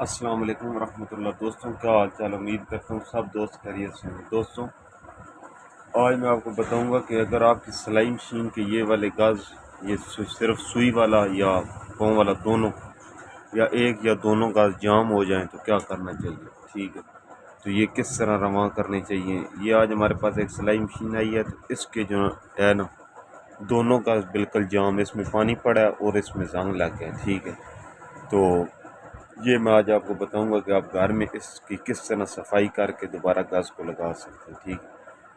السلام علیکم ورحمۃ اللہ دوستوں، کیا حال چال؟ امید کرتا ہوں سب دوست خیریت سے ہیں۔ دوستوں، آج میں آپ کو بتاؤں گا کہ اگر آپ کی سلائی مشین کے یہ والے گاز، یہ صرف سوئی والا یا پاؤں والا دونوں، یا ایک یا دونوں گاز جام ہو جائیں تو کیا کرنا چاہیے، ٹھیک ہے؟ تو یہ کس طرح رواں کرنے چاہیے۔ یہ آج ہمارے پاس ایک سلائی مشین آئی ہے، تو اس کے جو ہے نا دونوں گاز بالکل جام، اس میں پانی پڑا ہے اور اس میں زنگ لگ گیا، ٹھیک ہے؟ تو یہ میں آج آپ کو بتاؤں گا کہ آپ گھر میں اس کی کس طرح صفائی کر کے دوبارہ گاز کو لگا سکتے ہیں، ٹھیک ہے؟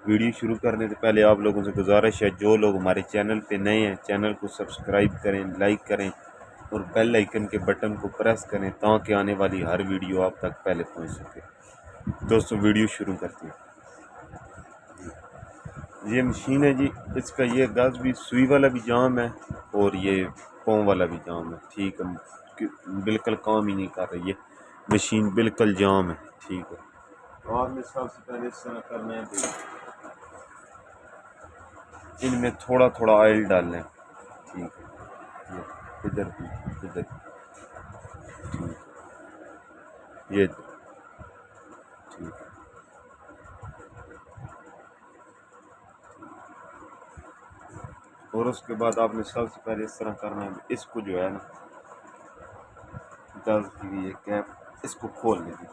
ویڈیو شروع کرنے سے پہلے آپ لوگوں سے گزارش ہے، جو لوگ ہمارے چینل پہ نئے ہیں چینل کو سبسکرائب کریں، لائک کریں اور بیل آئیکن کے بٹن کو پریس کریں تاکہ آنے والی ہر ویڈیو آپ تک پہلے پہنچ سکے۔ دوستو ویڈیو شروع کرتے ہیں۔ یہ مشین ہے جی، اس کا یہ گاز بھی سوئی والا بھی جام ہے اور یہ پاؤں والا بھی جام ہے، ٹھیک ہے؟ بالکل کام ہی نہیں کر رہی، یہ مشین بالکل جام ہے، ٹھیک ہے؟ تو آپ نے سب سے پہلے اس طرح کرنا ہے کہ ان میں تھوڑا تھوڑا آئل ڈالنا ہے، ٹھیک ہے؟ یہ ادھر بھی، ادھر بھی، ٹھیک ہے؟ یہ ٹھیک ہے۔ اور اس کے بعد آپ نے سب سے پہلے اس طرح کرنا ہے، اس کو جو ہے نا گاز کی یہ کیپ، اس کو کھول لیں گے،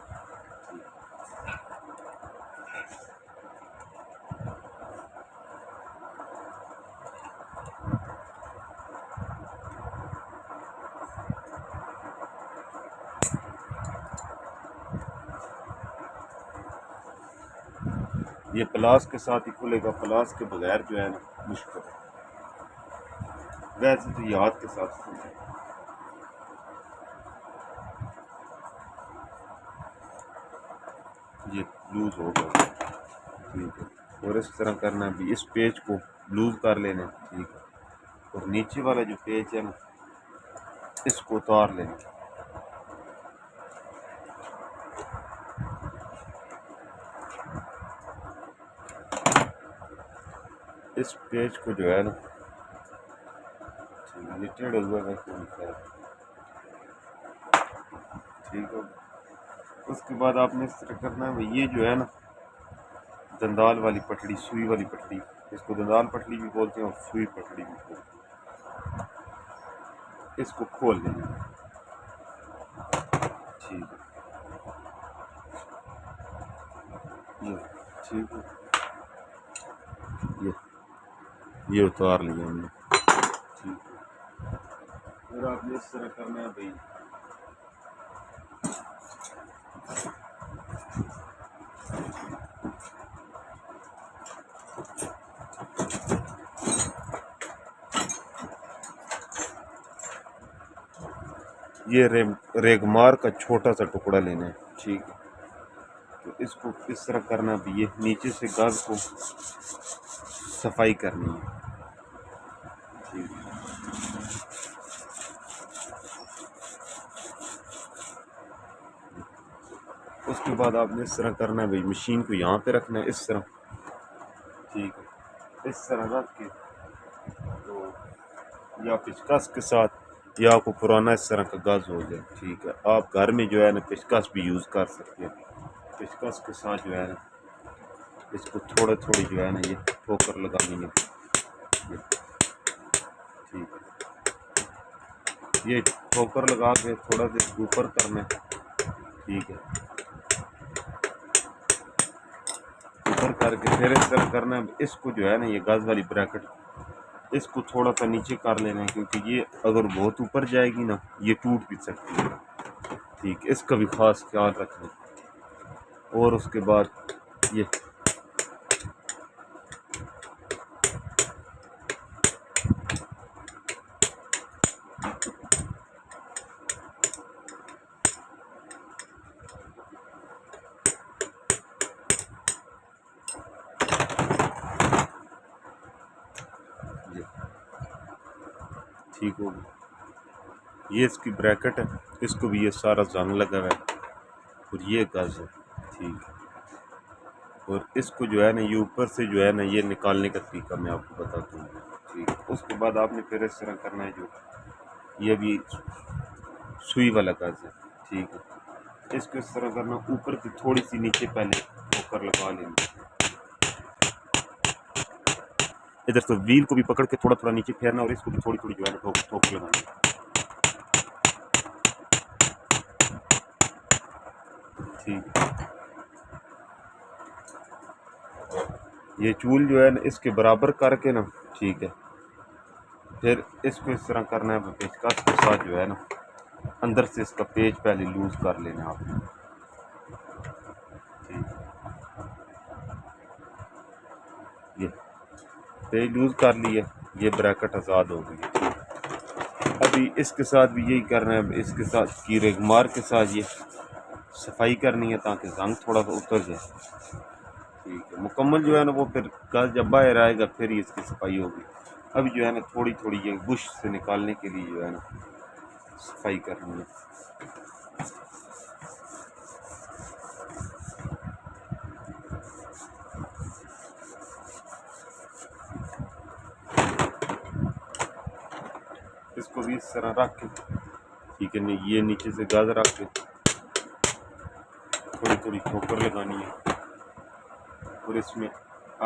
یہ پلاس کے ساتھ ہی کھلے گا، پلاس کے بغیر جو ہے نا مشکل ہے، ویسے تو یہ ہاتھ کے ساتھ کھلے گا۔ یہ لوز ہو گیا، ٹھیک ہے؟ اور اس طرح کرنا بھی، اس پیچ کو لوز کر لینا، ٹھیک ہے؟ اور نیچے والا جو پیچ ہے نا اس کو اتار لینا، اس پیچ کو جو ہے نا ٹیڑھ ہوا ہے، ٹھیک ہے؟ اس کے بعد آپ نے اس طرح کرنا ہے، یہ جو ہے نا دندال والی پٹڑی، سوئی والی پٹڑی، اس کو دندال پٹڑی بھی بولتے ہیں اور سوئی پٹڑی بھی بولتے ہیں، اس کو کھول لینا، ٹھیک ہے؟ یہ ٹھیک ہے، یہ اتار لیا ہم نے، ٹھیک ہے؟ پھر آپ نے اس طرح کرنا ہے بھائی، یہ ریگمار کا چھوٹا سا ٹکڑا لینا ہے، ٹھیک ہے؟ تو اس کو اس طرح کرنا بھی، یہ نیچے سے گاز کو صفائی کرنی ہے، ٹھیک ہے؟ اس کے بعد آپ نے اس طرح کرنا ہے بھائی، مشین کو یہاں پہ رکھنا ہے اس طرح، ٹھیک ہے؟ اس طرح رکھ کے تو یا پچکس کے ساتھ، یا آپ کو پرانا اس طرح کا گاز ہو جائے، ٹھیک ہے؟ آپ گھر میں جو ہے نا پچکس بھی یوز کر سکتے ہیں، پچکس کے ساتھ جو ہے نا اس کو تھوڑے تھوڑی جو ہے نا یہ ٹھوکر لگانی ہے، ٹھیک ہے؟ یہ ٹھوکر لگا کے تھوڑا دیر اوپر کرنا ہے، ٹھیک ہے؟ اوپر کر کے پھر اس طرح کرنا ہے، اس کو جو ہے نا یہ گاز والی بریکٹ اس کو تھوڑا سا نیچے کر لینا ہے، کیونکہ یہ اگر بہت اوپر جائے گی نا یہ ٹوٹ بھی سکتی ہے، ٹھیک ہے؟ اس کا بھی خاص خیال رکھنا ہے۔ اور اس کے بعد یہ ٹھیک ہوگی، یہ اس کی بریکٹ ہے، اس کو بھی یہ سارا زنگ لگا ہوا ہے اور یہ گاز ہے، ٹھیک ہے؟ اور اس کو جو ہے نا یہ اوپر سے جو ہے نا یہ نکالنے کا طریقہ میں آپ کو بتاتا ہوں، ٹھیک ہے؟ اس کے بعد آپ نے پھر اس طرح کرنا ہے، جو یہ بھی سوئی والا گاز ہے، ٹھیک ہے؟ اس کو اس طرح کرنا، اوپر کی تھوڑی سی نیچے پہلے ٹھوکر لگا لیں گے. ادھر سے ویل کو بھی پکڑ کے تھوڑا تھوڑا نیچے پھیرنا اور اس کو بھی تھوڑی تھوڑی جو ہے نا ٹھوکر لگانی. ٹھیک ہے، یہ چول جو ہے نا اس کے برابر کر کے نا، ٹھیک ہے، پھر اس کو اس طرح کرنا ہے. پیچ کس کے ساتھ جو ہے نا اندر سے اس کا پیچ پہلے لوز کر لینا آپ نے. یہ پیچ لوز کر لیے، یہ بریکٹ آزاد ہو گئی. ابھی اس کے ساتھ بھی یہی کرنا ہے. اس کے ساتھ کی ریگمار کے ساتھ یہ صفائی کرنی ہے تاکہ زنگ تھوڑا سا اتر جائے. ٹھیک ہے، مکمل جو ہے نا وہ پھر گز جب باہر آئے گا پھر ہی اس کی صفائی ہوگی. ابھی جو ہے نا تھوڑی تھوڑی یہ بش سے نکالنے کے لیے جو ہے نا صفائی کرنی ہے. اس کو بھی اس طرح رکھ کے، ٹھیک ہے، یہ نیچے سے گز رکھ کے تھوڑی تھوڑی ٹھوکر لگانی ہے اور اس میں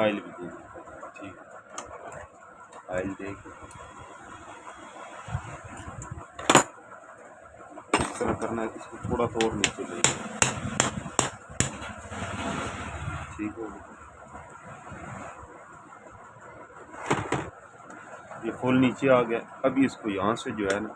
آئل بھی دینی ہے. ٹھیک ہے، آئل دے کے اس طرح کرنا ہے. اس کو تھوڑا سا اور نیچے لے گا. ٹھیک ہے، یہ فل نیچے آ گیا. ابھی اس کو یہاں سے جو ہے نا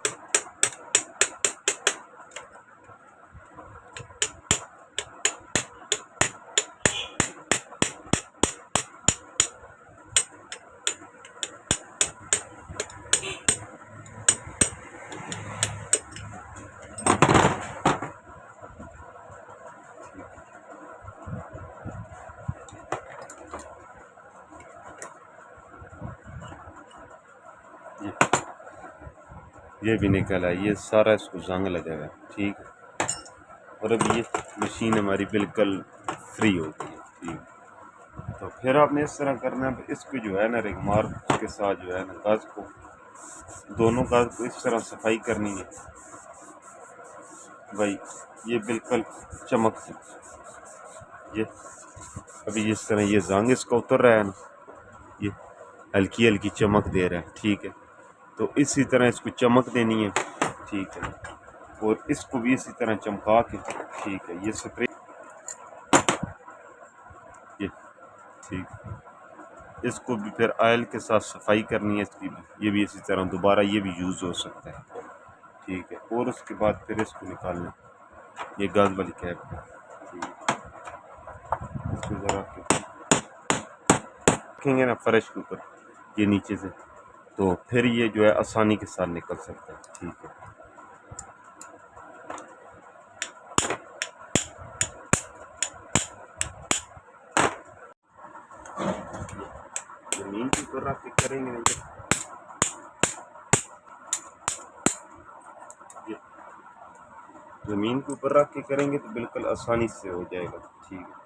یہ بھی نکل آئی. یہ سارا اس کو زنگ لگا ہوا ہے. ٹھیک ہے، اور اب یہ مشین ہماری بالکل فری ہو گئی ہے. ٹھیک، تو پھر آپ نے اس طرح کرنا ہے. اس کو جو ہے نا ریگمار کے ساتھ جو ہے نا گز کو، دونوں گز کو اس طرح صفائی کرنی ہے بھائی. یہ بالکل چمک، یہ ابھی جس طرح یہ زنگ اس کا اتر رہا ہے نا، یہ ہلکی ہلکی چمک دے رہا ہے. ٹھیک ہے، تو اسی طرح اس کو چمک دینی ہے. ٹھیک ہے، اور اس کو بھی اسی طرح چمکا کے، ٹھیک ہے، یہ سپرے، یہ ٹھیک، اس کو بھی پھر آئل کے ساتھ صفائی کرنی ہے. اس کی بھی، یہ بھی اسی طرح دوبارہ یہ بھی یوز ہو سکتا ہے. ٹھیک ہے، اور اس کے بعد پھر اس کو نکالنا، یہ گز والی کیپ ہے. اس کو ذرا رکھیں گے نا فرش کے اوپر یہ نیچے سے، تو پھر یہ جو ہے آسانی کے ساتھ نکل سکتا ہے. ٹھیک ہے، زمین کے اوپر رکھ کے کریں گے، یہ زمین کے اوپر رکھ کے کریں گے تو بالکل آسانی سے ہو جائے گا. ٹھیک ہے،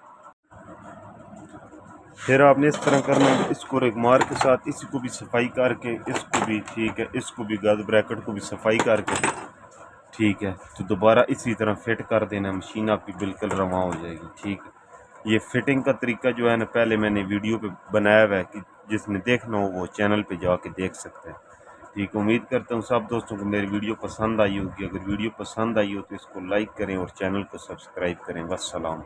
پھر آپ نے اس طرح کرنا ہے. اس کو ریگمار کے ساتھ اس کو بھی صفائی کر کے، اس کو بھی، ٹھیک ہے، اس کو بھی گز بریکٹ کو بھی صفائی کر کے، ٹھیک ہے، تو دوبارہ اسی طرح فٹ کر دینا. مشین آپ کی بالکل رواں ہو جائے گی. ٹھیک ہے، یہ فٹنگ کا طریقہ جو ہے نا پہلے میں نے ویڈیو پہ بنایا ہوا ہے کہ جس نے دیکھنا ہو وہ چینل پہ جا کے دیکھ سکتے ہیں. ٹھیک، امید کرتا ہوں سب دوستوں کو میری ویڈیو پسند آئی ہوگی. اگر ویڈیو پسند آئی ہو تو اس کو لائک کریں اور چینل کو سبسکرائب کریں. والسلام.